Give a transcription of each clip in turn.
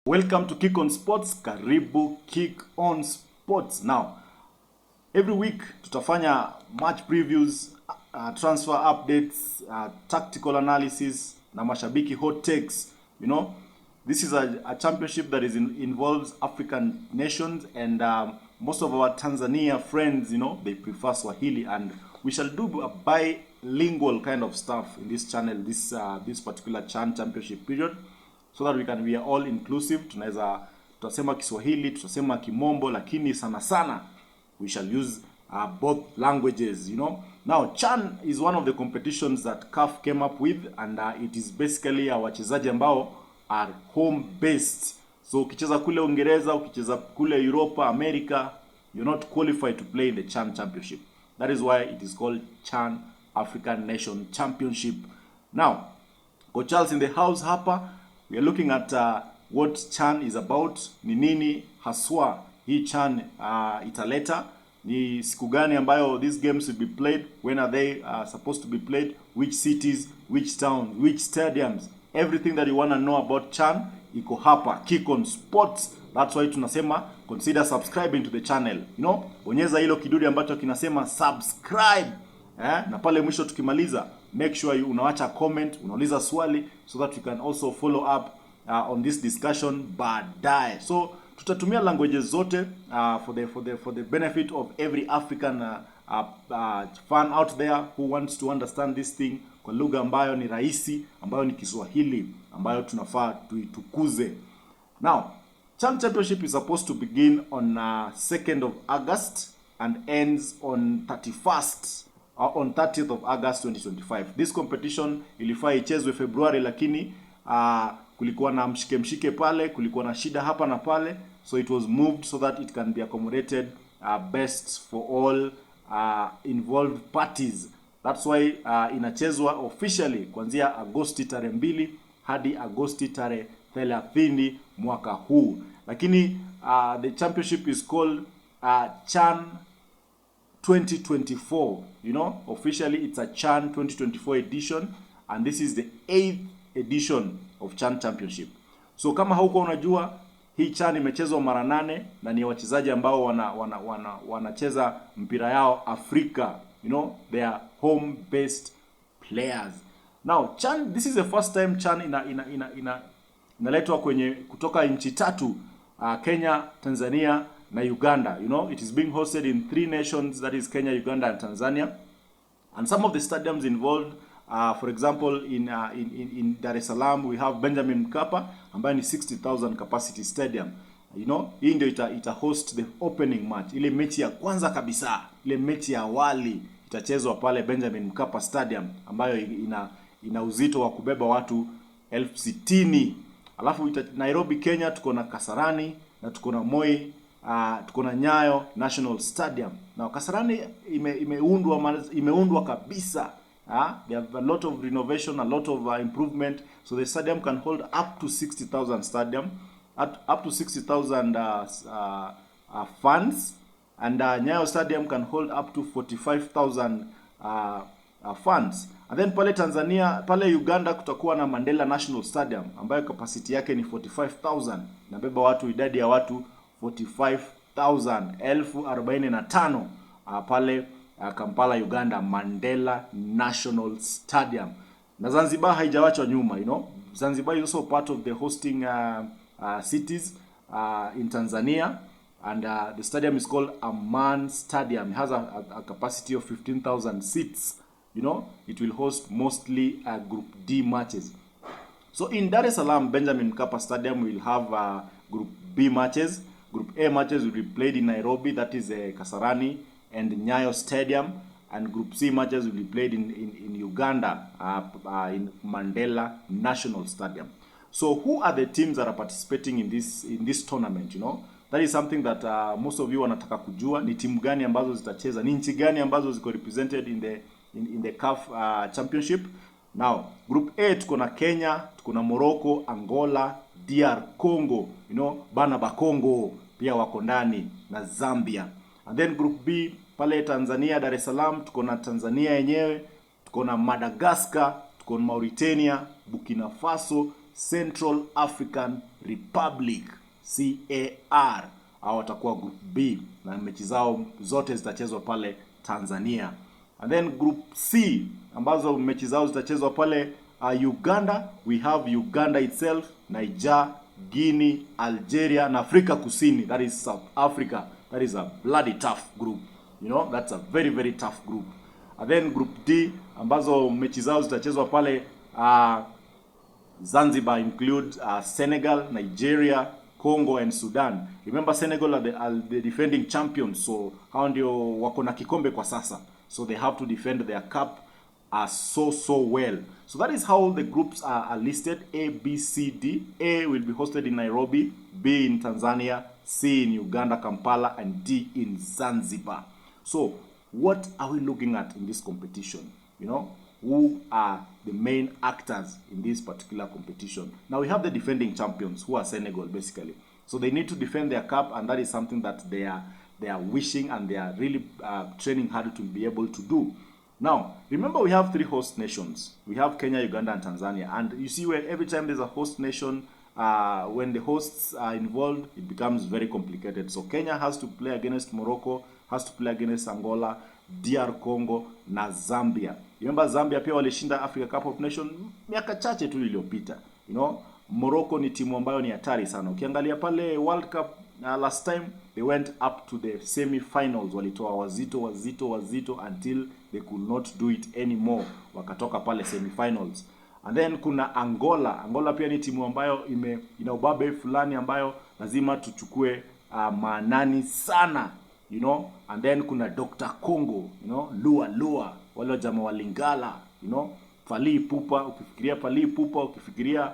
Welcome to Kick on Sports. Karibu Kick on Sports. Now, every week tutafanya match previews, transfer updates, tactical analysis na mashabiki hot takes. You know, this is a championship that involves African nations, and most of our Tanzania friends, you know, they prefer Swahili, and we shall do a bilingual kind of stuff in this channel, this particular CHAN championship period, so that we are all inclusive. Tunaweza tutasema Kiswahili, tutasema Kimombo, lakini sana sana we shall use both languages, you know. Now, CHAN is one of the competitions that CAF came up with, and it is basically wachezaji ambao are home based. So ukicheza kule Uingereza, ukicheza kule Europa, America, you're not qualified to play in the CHAN championship. That is why it is called CHAN African Nation Championship. Now, Coach Charles in the house hapa. We are looking at what CHAN is about. Ni nini haswa hii CHAN italeta? Ni siku gani ambayo these games will be played? When are they supposed to be played? Which cities, which towns, which stadiums? Everything that you want to know about CHAN iko hapa Kick on Sports. That's why tunasema consider subscribing to the channel. You know, bonyeza hilo kidude ambacho kinasema subscribe. Na pale mwisho tukimaliza, make sure unaacha comment, unauliza swali, so that you can also follow up on this discussion baadaye. So tutatumia languages zote for the benefit of every African fan out there who wants to understand this thing kwa lugha ambayo ni rahisi, ambayo ni Kiswahili, ambayo tunafaa tuitukuze. Now, CHAN Championship is supposed to begin on 2nd of August and ends on 30th of August 2025. This competition ilifaa ichezwe February, lakini kulikuwa na mshike pale, kulikuwa na shida hapa na pale, so it was moved so that it can be accommodated best for all involved parties. That's why inachezwa officially kuanzia Agosti tarehe 2 hadi Agosti tarehe 30 mwaka huu. Lakini the championship is called CHAN 2024. You know, officially it's a CHAN 2024 edition, and this is the 8th edition of CHAN championship. So kama hauko unajua, hii CHAN imechezwa mara 8 na ni wachezaji ambao wanacheza mpira yao Afrika. You know, they are home based players. Now, CHAN, this is the first time CHAN inaletwa kwenye kutoka nchi tatu, Kenya, Tanzania na Uganda. You know, it is being hosted in 3 nations, that is Kenya, Uganda and Tanzania. And some of the stadiums involved, for example, in Dar es Salaam we have Benjamin Mkapa, ambayo ni 60,000 capacity stadium. You know, hii ndio ita host the opening match. Ile mechi ya kwanza kabisa, ile mechi ya awali itachezwa pale Benjamin Mkapa Stadium, ambayo ina uzito wa kubeba watu 60,000. Alafu Nairobi, Kenya, tuko na Kasarani na tuko na Moi, tuko na Nyayo National Stadium. Na Kasarani imeundwa kabisa. They have a lot of renovation, a lot of improvement, so the stadium can hold up to 60,000 up to 60,000 fans, and Nyayo Stadium can hold up to 45,000 fans. And then pale Tanzania, pale Uganda kutakuwa na Mandela National Stadium, ambayo capacity yake ni 45,000, nabeba watu, idadi ya watu 45,045 pale Kampala, Uganda, Mandela National Stadium. Na Zanzibar haijawachwa nyuma, you know. Zanzibar is also part of the hosting cities in Tanzania, and the stadium is called Aman Stadium. It has a capacity of 15,000 seats. You know, it will host mostly Group D matches. So in Dar es Salaam, Benjamin Mkapa Stadium will have Group B matches. Group A matches will be played in Nairobi, that is Kasarani and Nyayo Stadium, and Group C matches will be played in Uganda, in Mandela National Stadium. So who are the teams that are participating in this tournament? You know, that is something that most of you wanataka kujua. Ni timu gani ambazo zitacheza, ni nchi gani ambazo ziko represented in the CAF championship. Now, Group A tuko na Kenya, tuko na Morocco, Angola, DR Congo, you know, Bana Bakongo pia wako ndani, na Zambia. And then Group B pale Tanzania, Dar es Salaam tuko na Tanzania yenyewe, tuko na Madagascar, tuko na Mauritania, Burkina Faso, Central African Republic, CAR. Hao watakuwa group B na mechi zao zote zitachezwa pale Tanzania. And then group C ambazo mechi zao zitachezwa pale Uganda. We have Uganda itself, Niger, Guinea, Algeria na Afrika Kusini. That is South Africa. That is a bloody tough group. You know, that's a very very tough group. And then group D ambazo mechi zao zitachezwa pale Zanzibar include Senegal, Nigeria, Congo and Sudan. Remember, Senegal are the defending champions, so hao ndio wako na kikombe kwa sasa, so they have to defend their cup so well. So that is how the groups are listed: A, B, C, D. A will be hosted in Nairobi, B in Tanzania, C in Uganda, Kampala, and D in Zanzibar. So what are we looking at in this competition? You know, who are the main actors in this particular competition? Now we have the defending champions, who are Senegal basically. So they need to defend their cup, and that is something that they are wishing and they are really training hard to be able to do. Now remember, we have 3 host nations. We have Kenya, Uganda, and Tanzania. And you see, where every time there's a host nation, when the hosts are involved, it becomes very complicated. So Kenya has to play against Morocco, has to play against Angola, DR Congo na Zambia. Remember, Zambia pia walishinda Africa Cup of Nations miaka chache tu iliyopita. You know, Morocco ni timu ambayo ni hatari sana. Ukiangalia pale World Cup last time, they went up to the semi-finals. Walitoa wazito until they could not do it anymore. Wakatoka pale semi-finals. And then kuna Angola. Angola pia ni timu ambayo ina ubabe fulani ambayo lazima tuchukue maanani sana. You know, and then kuna Dr. Congo, you know, Lua, wale jamaa wa Lingala, you know, Fally Ipupa. Ukifikiria Fally Ipupa, ukifikiria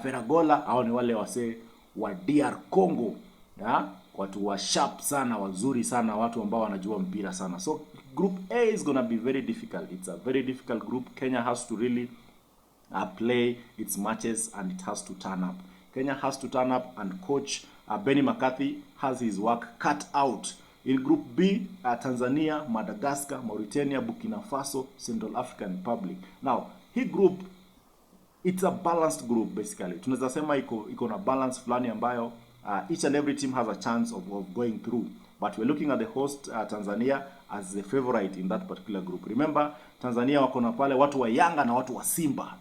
Feragola, hao ni wale wase wa DR Congo, ya watu wa sharp sana, wazuri sana, watu ambao wanajua mpira sana. So group A is going to be very difficult. It's a very difficult group. Kenya has to really play its matches, and it has to turn up. Kenya has to turn up, and coach Benny McCarthy has his work cut out. In Group B, Tanzania, Madagascar, Mauritania, Burkina Faso, Central African Republic. Now, hii group, it's a balanced group basically. Tunaweza sema iko na balance fulani ambayo each and every team has a chance of going through. But we're looking at the host Tanzania as the favorite in that particular group. Remember, Tanzania wako na pale watu wa Yanga na watu wa Simba.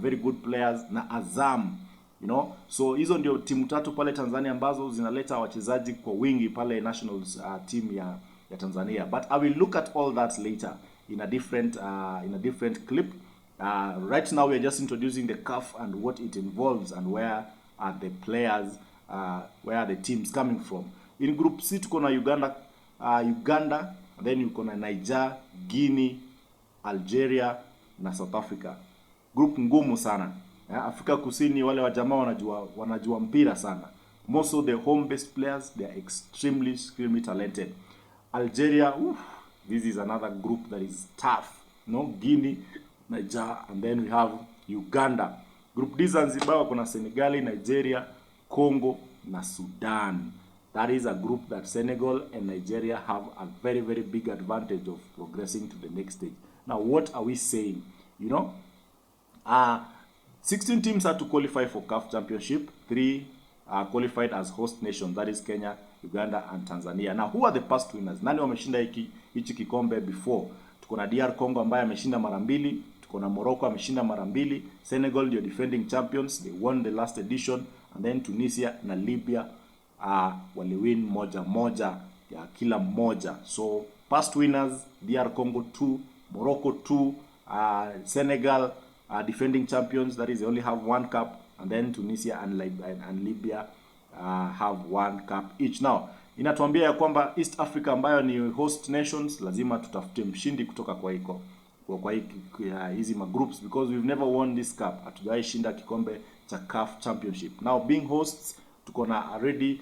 Very good players na Azam. You know, so hizo ndio timu tatu pale Tanzania ambazo zinaleta wachezaji kwa wingi pale nationals team ya Tanzania. But I will look at all that later in a different clip. Right now we are just introducing the CAF and what it involves, and where are the players, where are the teams coming from. In Group C tuko na Uganda, and then yuko na Niger, Guinea, Algeria na South Africa. Group ngumu sana. Afrika Kusini wale wa jamaa wanajua mpira sana. Most of the home-based players, they are extremely talented. Algeria, this is another group that is tough. No, Guinea, Niger, and then we have Uganda. Group D, Zanzibar, kuna Senegal, Nigeria, Congo na Sudan. That is a group that Senegal and Nigeria have a very big advantage of progressing to the next stage. Now, what are we saying? You know, 16 teams are to qualify for CAF Championship. 3 are qualified as host nations. That is Kenya, Uganda, and Tanzania. Now, who are the past winners? Nani wameshinda hichi kikombe before? Tuko na DR Congo ambaye ameshinda mara 2. Tuko na Morocco ameshinda mara 2. Senegal ndio defending champions. They won the last edition. And then Tunisia na Libya waliwin moja ya kila moja. So, past winners, DR Congo 2, Morocco 2, Senegal defending champions, that is, they only have 1 cup, and then Tunisia and Libya have 1 cup each. Now, inatuambia ya kwamba East Africa ambayo ni host nations, lazima tutafute mshindi kutoka kwa hizi groups, because we've never won this cup. Hatujawahi shinda kikombe cha CAF Championship. Now, being hosts, tuko na already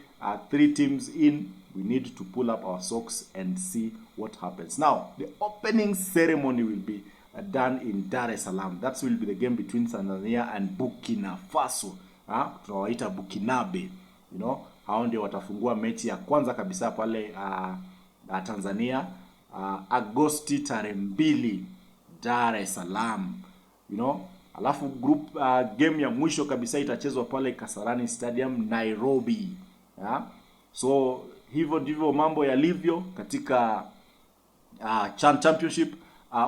3 teams in. We need to pull up our socks and see what happens. Now, the opening ceremony will be done in Dar es Salaam. That will be the game between Tanzania and Burkina Faso. Tunawaita Burkinabe. You know, hao ndio watafungua mechi ya kwanza kabisa pale Tanzania Agosti tarehe 2, Dar es Salaam. You know, Alafu game ya mwisho kabisa itachezwa pale Kasarani Stadium Nairobi. So hivyo ndivyo mambo yalivyo katika CHAN Championship.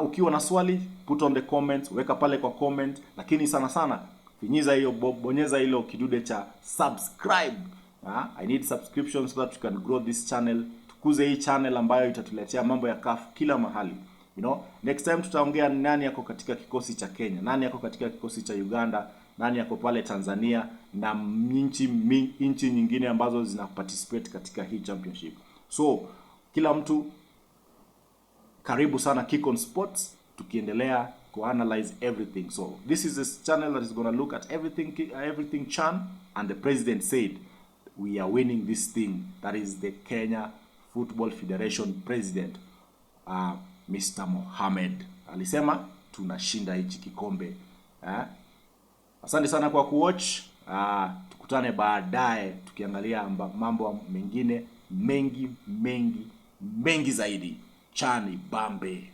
Ukiwa na swali, put on the comments, weka pale kwa comment, lakini sana sana finyiza hiyo, bonyeza hilo kidude cha subscribe. I need subscriptions so that we can grow this channel. Tukuze hii channel ambayo itatuletea mambo ya CAF kila mahali. Next time tutaongea nani yako katika kikosi cha Kenya, nani yako katika kikosi cha Uganda, nani yako pale Tanzania na nchi nyingine ambazo zina participate katika hii championship. So kila mtu karibu sana KICKONSPORTS, tukiendelea analyze everything. So this is a channel that is going to look at everything CHAN, and the president said we are winning this thing. That is the Kenya Football Federation president, Mr. Mohamed alisema tunashinda hichi kikombe. Asante sana kwa kuwatch. Tukutane baadaye tukiangalia mambo mengine mengi zaidi. CHAN ibambe.